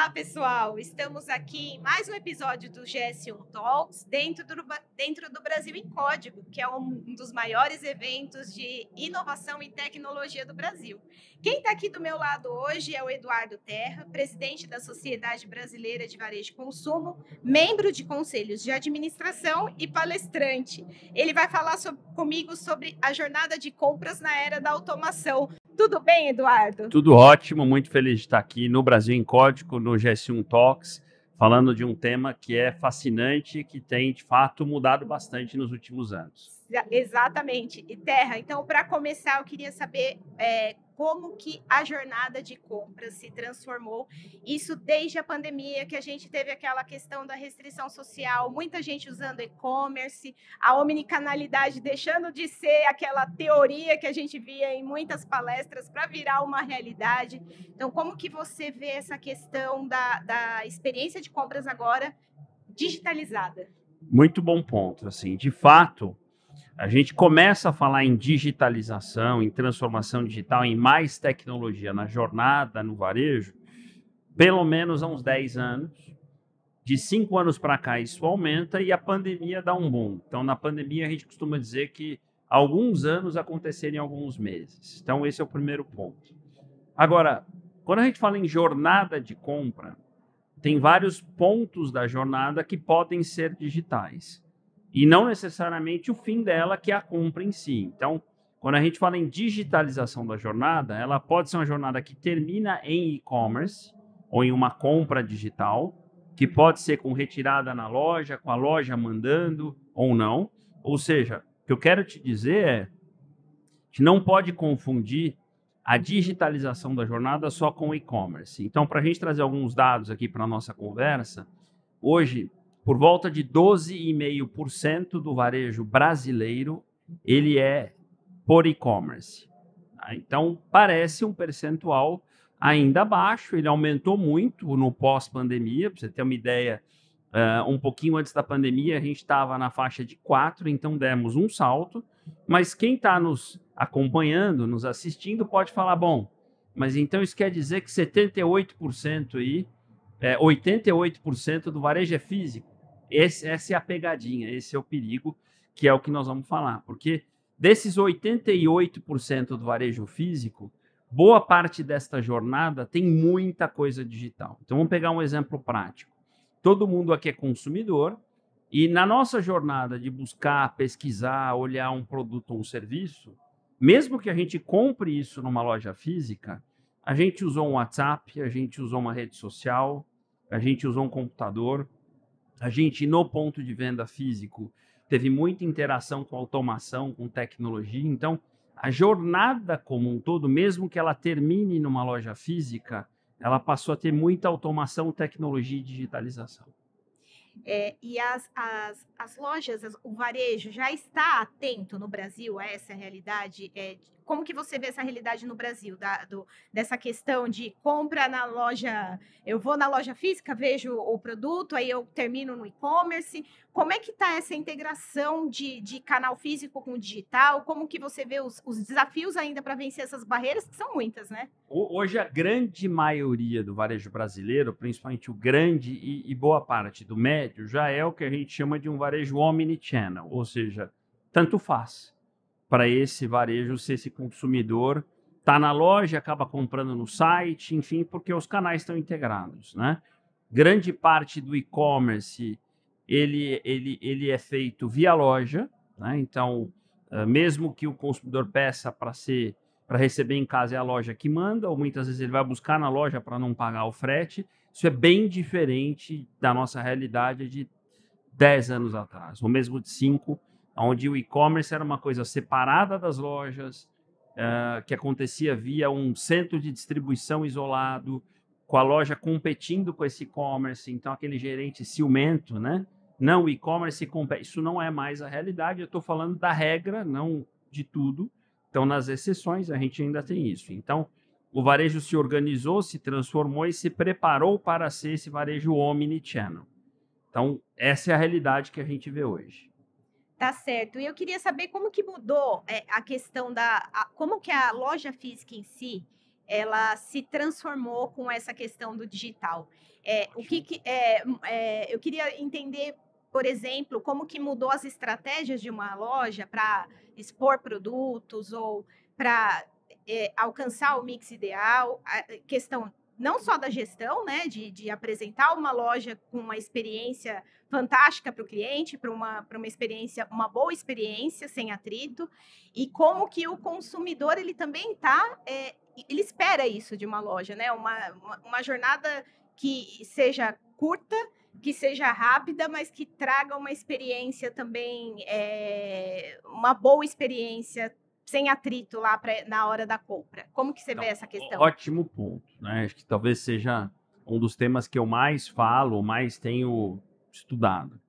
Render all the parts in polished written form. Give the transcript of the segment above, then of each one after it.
Olá, pessoal! Estamos aqui em mais um episódio do GS1 Talks, dentro do Brasil em Código, que é um dos maiores eventos de inovação e tecnologia do Brasil. Quem está aqui do meu lado hoje é o Eduardo Terra, presidente da Sociedade Brasileira de Varejo e Consumo, membro de conselhos de administração e palestrante. Ele vai falar comigo sobre a jornada de compras na era da automação. Tudo bem, Eduardo? Tudo ótimo, muito feliz de estar aqui no Brasil em Código, no GS1 Talks, falando de um tema que é fascinante, que tem, de fato, mudado bastante nos últimos anos. Exatamente. E Terra, então, para começar, eu queria saber como que a jornada de compras se transformou. Isso desde a pandemia, que a gente teve aquela questão da restrição social, muita gente usando e-commerce, a omnicanalidade deixando de ser aquela teoria que a gente via em muitas palestras para virar uma realidade. Então, como que você vê essa questão da experiência de compras agora digitalizada? Muito bom ponto. Assim, de fato, a gente começa a falar em digitalização, em transformação digital, em mais tecnologia na jornada, no varejo, pelo menos há uns 10 anos. De 5 anos para cá isso aumenta e a pandemia dá um boom. Então, na pandemia, a gente costuma dizer que alguns anos aconteceram em alguns meses. Então, esse é o primeiro ponto. Agora, quando a gente fala em jornada de compra, tem vários pontos da jornada que podem ser digitais. E não necessariamente o fim dela, que é a compra em si. Então, quando a gente fala em digitalização da jornada, ela pode ser uma jornada que termina em e-commerce ou em uma compra digital, que pode ser com retirada na loja, com a loja mandando ou não. Ou seja, o que eu quero te dizer é que não pode confundir a digitalização da jornada só com o e-commerce. Então, para a gente trazer alguns dados aqui para a nossa conversa, hoje, por volta de 12,5% do varejo brasileiro, ele é por e-commerce. Então, parece um percentual ainda baixo, ele aumentou muito no pós-pandemia, para você ter uma ideia, um pouquinho antes da pandemia, a gente estava na faixa de 4%, então demos um salto, mas quem está nos acompanhando, nos assistindo, pode falar, bom, mas então isso quer dizer que 78% aí, 88% do varejo é físico. Essa é a pegadinha, esse é o perigo, que é o que nós vamos falar, porque desses 88% do varejo físico, boa parte desta jornada tem muita coisa digital. Então vamos pegar um exemplo prático. Todo mundo aqui é consumidor e na nossa jornada de buscar, pesquisar, olhar um produto ou um serviço, mesmo que a gente compre isso numa loja física, a gente usou um WhatsApp, a gente usou uma rede social, a gente usou um computador, a gente no ponto de venda físico teve muita interação com automação, com tecnologia. Então, a jornada como um todo, mesmo que ela termine numa loja física, ela passou a ter muita automação, tecnologia e digitalização. E as lojas, o varejo já está atento no Brasil a essa realidade? Como que você vê essa realidade no Brasil, dessa questão de compra na loja, eu vou na loja física, vejo o produto, aí eu termino no e-commerce. Como é que está essa integração de canal físico com o digital? Como que você vê os desafios ainda para vencer essas barreiras, que são muitas, né? Hoje, a grande maioria do varejo brasileiro, principalmente o grande e boa parte do médio, já é o que a gente chama de um varejo omnichannel, ou seja, tanto faz para esse varejo se esse consumidor está na loja, acaba comprando no site, enfim, porque os canais estão integrados, né? Grande parte do e-commerce ele é feito via loja, né? Então, mesmo que o consumidor peça para receber em casa, é a loja que manda, ou muitas vezes ele vai buscar na loja para não pagar o frete. Isso é bem diferente da nossa realidade de 10 anos atrás, ou mesmo de 5, onde o e-commerce era uma coisa separada das lojas, que acontecia via um centro de distribuição isolado, com a loja competindo com esse e-commerce, então aquele gerente ciumento, né? Não, o e-commerce compete. Isso não é mais a realidade, eu estou falando da regra, não de tudo. Então, nas exceções, a gente ainda tem isso. Então, o varejo se organizou, se transformou e se preparou para ser esse varejo omnichannel. Então, essa é a realidade que a gente vê hoje. Tá certo. E eu queria saber como que mudou a questão como que a loja física em si ela se transformou com essa questão do digital? Eu queria entender, por exemplo, como que mudou as estratégias de uma loja para expor produtos ou para alcançar o mix ideal, a questão não só da gestão, né, de apresentar uma loja com uma experiência fantástica para o cliente, para uma experiência, uma boa experiência sem atrito, e como que o consumidor ele também está, ele espera isso de uma loja, né? Uma jornada que seja curta, que seja rápida, mas que traga uma experiência também, uma boa experiência sem atrito lá na hora da compra. Como que você vê Então, essa questão? ótimo ponto, né? Acho que talvez seja um dos temas que eu mais falo, mais tenho estudado.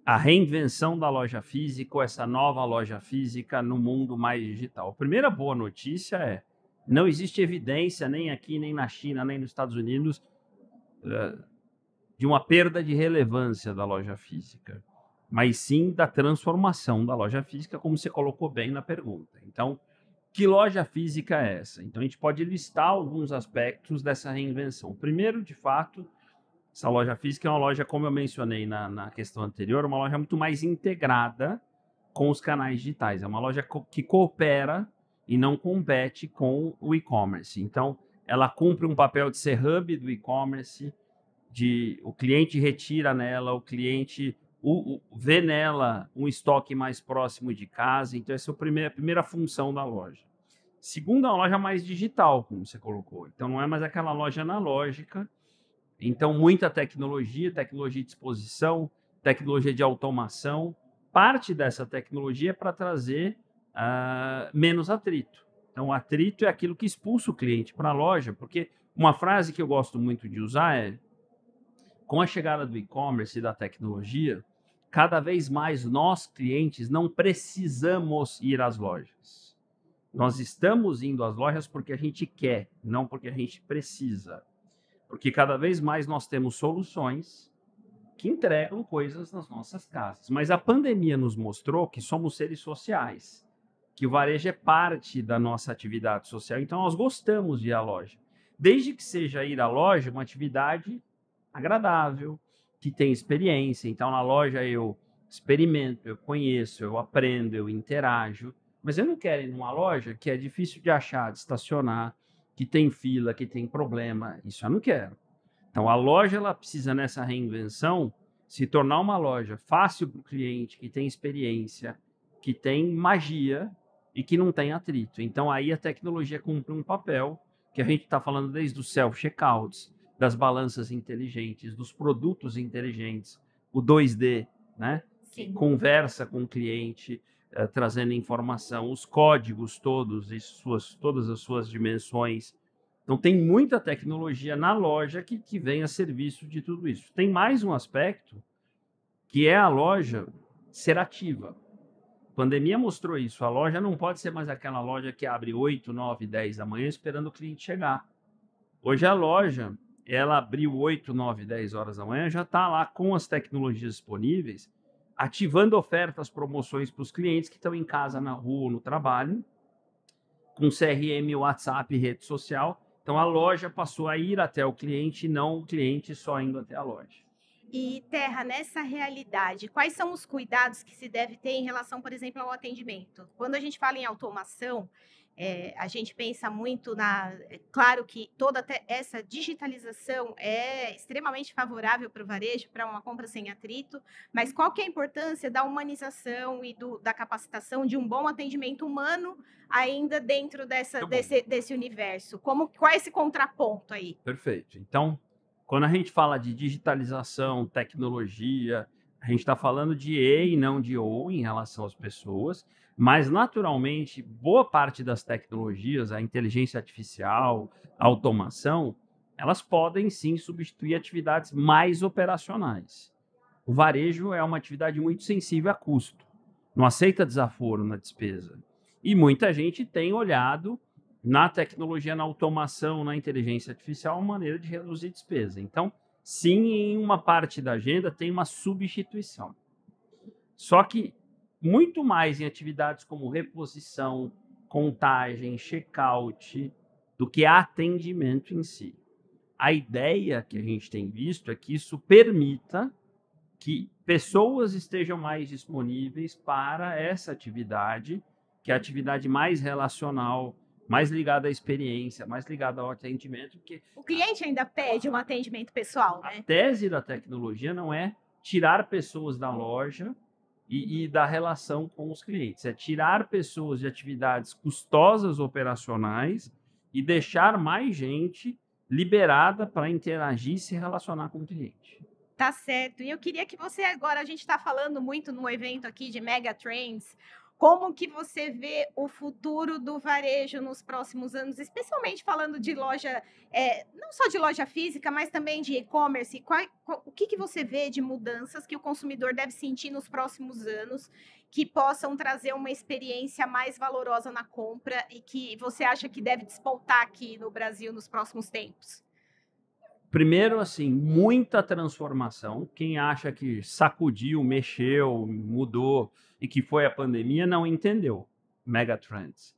A reinvenção da loja física, ou essa nova loja física no mundo mais digital. A primeira boa notícia é: não existe evidência, nem aqui, nem na China, nem nos Estados Unidos, de uma perda de relevância da loja física, mas sim da transformação da loja física, como você colocou bem na pergunta. Então, que loja física é essa? Então, a gente pode listar alguns aspectos dessa reinvenção. Primeiro, de fato, essa loja física é uma loja, como eu mencionei na questão anterior, uma loja muito mais integrada com os canais digitais. É uma loja que coopera e não compete com o e-commerce. Então, ela cumpre um papel de ser hub do e-commerce, o cliente retira nela, o cliente vê nela um estoque mais próximo de casa. Então, essa é a primeira função da loja. Segunda, é uma loja mais digital, como você colocou. Então, não é mais aquela loja analógica. Então, muita tecnologia de exposição, tecnologia de automação. Parte dessa tecnologia é para trazer menos atrito. Então, o atrito é aquilo que expulsa o cliente para a loja, porque uma frase que eu gosto muito de usar é: com a chegada do e-commerce e da tecnologia, cada vez mais nós, clientes, não precisamos ir às lojas. Nós estamos indo às lojas porque a gente quer, não porque a gente precisa. Porque cada vez mais nós temos soluções que entregam coisas nas nossas casas. Mas a pandemia nos mostrou que somos seres sociais, que o varejo é parte da nossa atividade social, então nós gostamos de ir à loja. Desde que seja ir à loja uma atividade agradável, que tem experiência. Então, na loja eu experimento, eu conheço, eu aprendo, eu interajo. Mas eu não quero ir numa loja que é difícil de achar, de estacionar, que tem fila, que tem problema. Isso eu não quero. Então, a loja ela precisa, nessa reinvenção, se tornar uma loja fácil para o cliente, que tem experiência, que tem magia e que não tem atrito. Então, aí a tecnologia cumpre um papel que a gente está falando desde os self-checkouts, das balanças inteligentes, dos produtos inteligentes, o 2D, né? Que conversa com o cliente, trazendo informação, os códigos todos e todas as suas dimensões. Então, tem muita tecnologia na loja que vem a serviço de tudo isso. Tem mais um aspecto, que é a loja ser ativa. A pandemia mostrou isso. A loja não pode ser mais aquela loja que abre 8, 9, 10 da manhã esperando o cliente chegar. Hoje a loja, ela abriu 8, 9, 10 horas da manhã, já está lá com as tecnologias disponíveis, ativando ofertas, promoções para os clientes que estão em casa, na rua, no trabalho, com CRM, WhatsApp, rede social. Então, a loja passou a ir até o cliente, não o cliente só indo até a loja. E, Terra, nessa realidade, quais são os cuidados que se deve ter em relação, por exemplo, ao atendimento? Quando a gente fala em automação, a gente pensa muito claro que toda essa digitalização é extremamente favorável para o varejo, para uma compra sem atrito, mas qual que é a importância da humanização e da capacitação de um bom atendimento humano ainda dentro desse universo? Qual é esse contraponto aí? Perfeito. Então, quando a gente fala de digitalização, tecnologia, a gente está falando de E e não de O em relação às pessoas, mas naturalmente, boa parte das tecnologias, a inteligência artificial, a automação, elas podem sim substituir atividades mais operacionais. O varejo é uma atividade muito sensível a custo, não aceita desaforo na despesa. E muita gente tem olhado na tecnologia, na automação, na inteligência artificial, uma maneira de reduzir despesa. Então, sim, em uma parte da agenda tem uma substituição. Só que muito mais em atividades como reposição, contagem, checkout, do que atendimento em si. A ideia que a gente tem visto é que isso permita que pessoas estejam mais disponíveis para essa atividade, que é a atividade mais relacional, mais ligada à experiência, mais ligada ao atendimento. Porque o cliente ainda pede um atendimento pessoal, né? A tese da tecnologia não é tirar pessoas da loja e da relação com os clientes, é tirar pessoas de atividades custosas operacionais e deixar mais gente liberada para interagir e se relacionar com o cliente. Tá certo. E eu queria que você agora, a gente está falando muito no evento aqui de Mega Trends, como que você vê o futuro do varejo nos próximos anos, especialmente falando de loja, não só de loja física, mas também de e-commerce. O que que você vê de mudanças que o consumidor deve sentir nos próximos anos, que possam trazer uma experiência mais valorosa na compra e que você acha que deve despontar aqui no Brasil nos próximos tempos? Primeiro, assim, muita transformação. Quem acha que sacudiu, mexeu, mudou e que foi a pandemia não entendeu megatrends.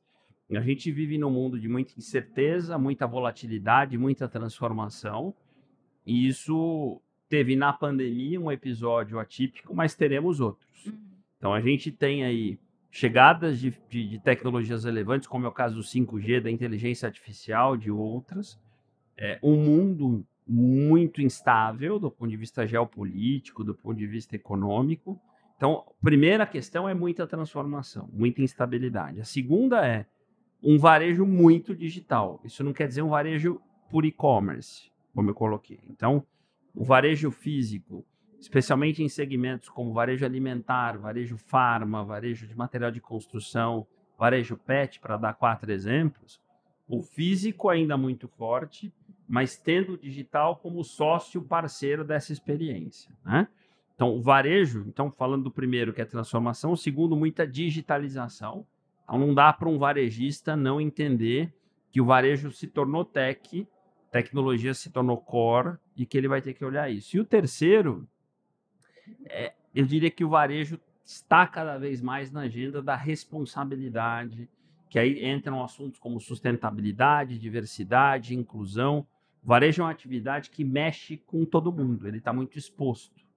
A gente vive num mundo de muita incerteza, muita volatilidade, muita transformação, e isso teve na pandemia um episódio atípico, mas teremos outros. Então a gente tem aí chegadas de tecnologias relevantes, como é o caso do 5G, da inteligência artificial, de outras. Um mundo muito instável do ponto de vista geopolítico, do ponto de vista econômico. Então, a primeira questão é muita transformação, muita instabilidade. A segunda é um varejo muito digital. Isso não quer dizer um varejo por e-commerce, como eu coloquei. Então, o varejo físico, especialmente em segmentos como varejo alimentar, varejo farma, varejo de material de construção, varejo pet, para dar 4 exemplos, o físico ainda muito forte, mas tendo o digital como sócio parceiro dessa experiência, né? Então, o varejo, então falando do primeiro, que é transformação, o segundo, muita digitalização. Então, não dá para um varejista não entender que o varejo se tornou tecnologia se tornou core e que ele vai ter que olhar isso. E o terceiro, eu diria que o varejo está cada vez mais na agenda da responsabilidade, que aí entram assuntos como sustentabilidade, diversidade, inclusão. O varejo é uma atividade que mexe com todo mundo, ele está muito exposto.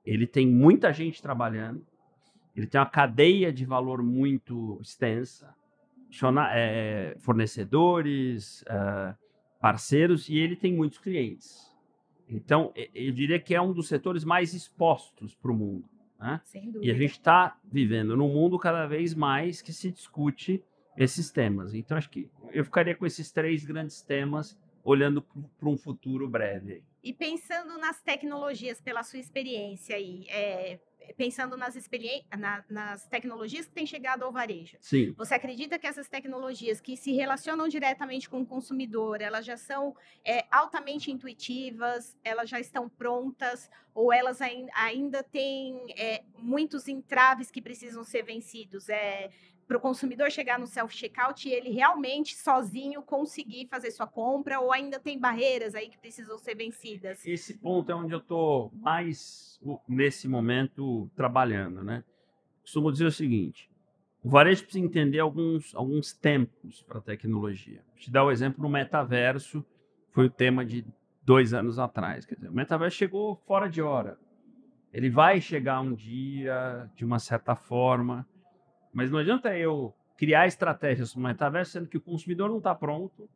Ele tem muita gente trabalhando, ele tem uma cadeia de valor muito extensa, fornecedores, parceiros, e ele tem muitos clientes. Então, eu diria que é um dos setores mais expostos para o mundo, né? Sem dúvida. E a gente está vivendo num mundo cada vez mais que se discute esses temas. Então, acho que eu ficaria com esses 3 grandes temas, olhando para um futuro breve. E pensando nas tecnologias, pela sua experiência aí, pensando nas tecnologias que têm chegado ao varejo. Sim. Você acredita que essas tecnologias que se relacionam diretamente com o consumidor, elas já são altamente intuitivas, elas já estão prontas, ou elas ainda têm muitos entraves que precisam ser vencidos? Para o consumidor chegar no self-checkout e ele realmente sozinho conseguir fazer sua compra, ou ainda tem barreiras aí que precisam ser vencidas? Esse ponto é onde eu estou mais, nesse momento, trabalhando, né? Costumo dizer o seguinte: o varejo precisa entender alguns tempos para a tecnologia. Vou te dar o exemplo no metaverso, foi o tema de 2 anos atrás. Quer dizer, o metaverso chegou fora de hora. Ele vai chegar um dia, de uma certa forma, mas não adianta eu criar estratégias no metaverso, sendo que o consumidor não está pronto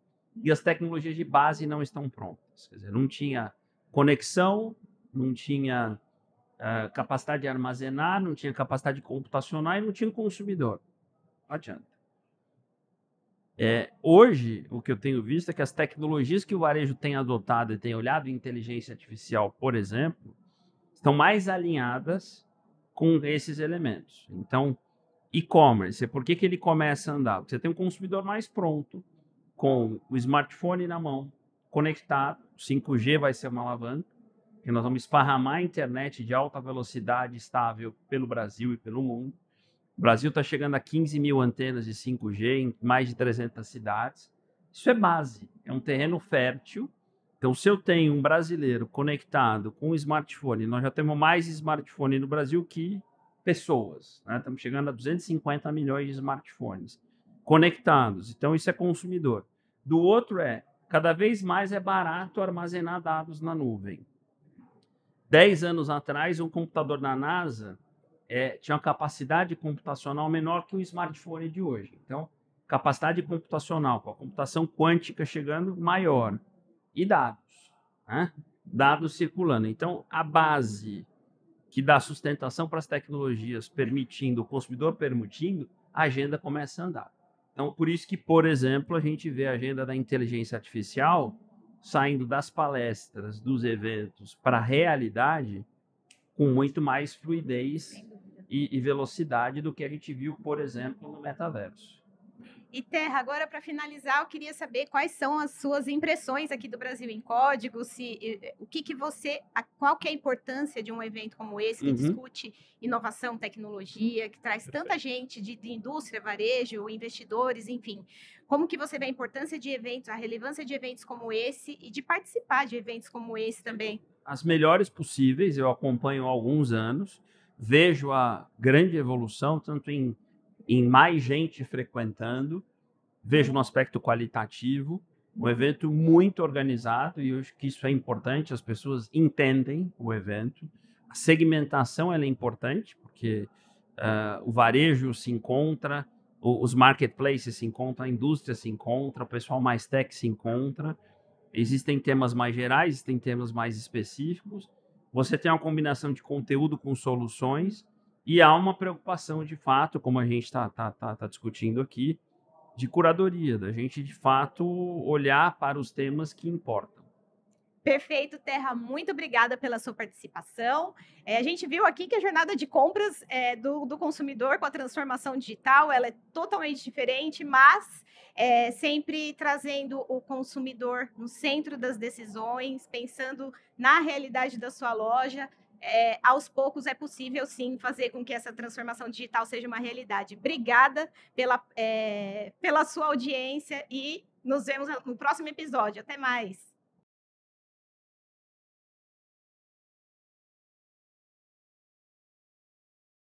e as tecnologias de base não estão prontas. Quer dizer, não tinha conexão, não tinha capacidade de armazenar, não tinha capacidade de computacionar e não tinha consumidor. Não adianta. Hoje, o que eu tenho visto é que as tecnologias que o varejo tem adotado e tem olhado em inteligência artificial, por exemplo, estão mais alinhadas com esses elementos. Então, e-commerce, por que ele começa a andar? Porque você tem um consumidor mais pronto, com o smartphone na mão, conectado. 5G vai ser uma alavanca, que nós vamos esparramar a internet de alta velocidade estável pelo Brasil e pelo mundo. O Brasil está chegando a 15 mil antenas de 5G em mais de 300 cidades. Isso é base, é um terreno fértil. Então, se eu tenho um brasileiro conectado com um smartphone, nós já temos mais smartphone no Brasil que pessoas, né? Estamos chegando a 250 milhões de smartphones conectados. Então, isso é consumidor. Do outro cada vez mais é barato armazenar dados na nuvem. 10 anos atrás, um computador na NASA tinha uma capacidade computacional menor que um smartphone de hoje. Então, capacidade computacional, com a computação quântica chegando, maior. E dados, né? Dados circulando. Então, a base que dá sustentação para as tecnologias, permitindo, o consumidor permitindo, a agenda começa a andar. Então, por isso que, por exemplo, a gente vê a agenda da inteligência artificial saindo das palestras, dos eventos para a realidade com muito mais fluidez e velocidade do que a gente viu, por exemplo, no metaverso. E Terra, agora para finalizar, eu queria saber quais são as suas impressões aqui do Brasil em Código, qual que é a importância de um evento como esse, que discute inovação, tecnologia, que traz tanta gente de indústria, varejo, investidores, enfim. Como que você vê a importância de eventos, a relevância de eventos como esse e de participar de eventos como esse também? As melhores possíveis, eu acompanho há alguns anos, vejo a grande evolução, tanto em mais gente frequentando, vejo no aspecto qualitativo, um evento muito organizado, e eu acho que isso é importante, as pessoas entendem o evento. A segmentação ela é importante, porque o varejo se encontra, os marketplaces se encontram, a indústria se encontra, o pessoal mais tech se encontra. Existem temas mais gerais, existem temas mais específicos. Você tem uma combinação de conteúdo com soluções, e há uma preocupação, de fato, como a gente está discutindo aqui, de curadoria, da gente, de fato, olhar para os temas que importam. Perfeito, Terra. Muito obrigada pela sua participação. A gente viu aqui que a jornada de compras do consumidor com a transformação digital ela é totalmente diferente, mas sempre trazendo o consumidor no centro das decisões, pensando na realidade da sua loja. Aos poucos é possível, sim, fazer com que essa transformação digital seja uma realidade. Obrigada pela sua audiência e nos vemos no próximo episódio. Até mais!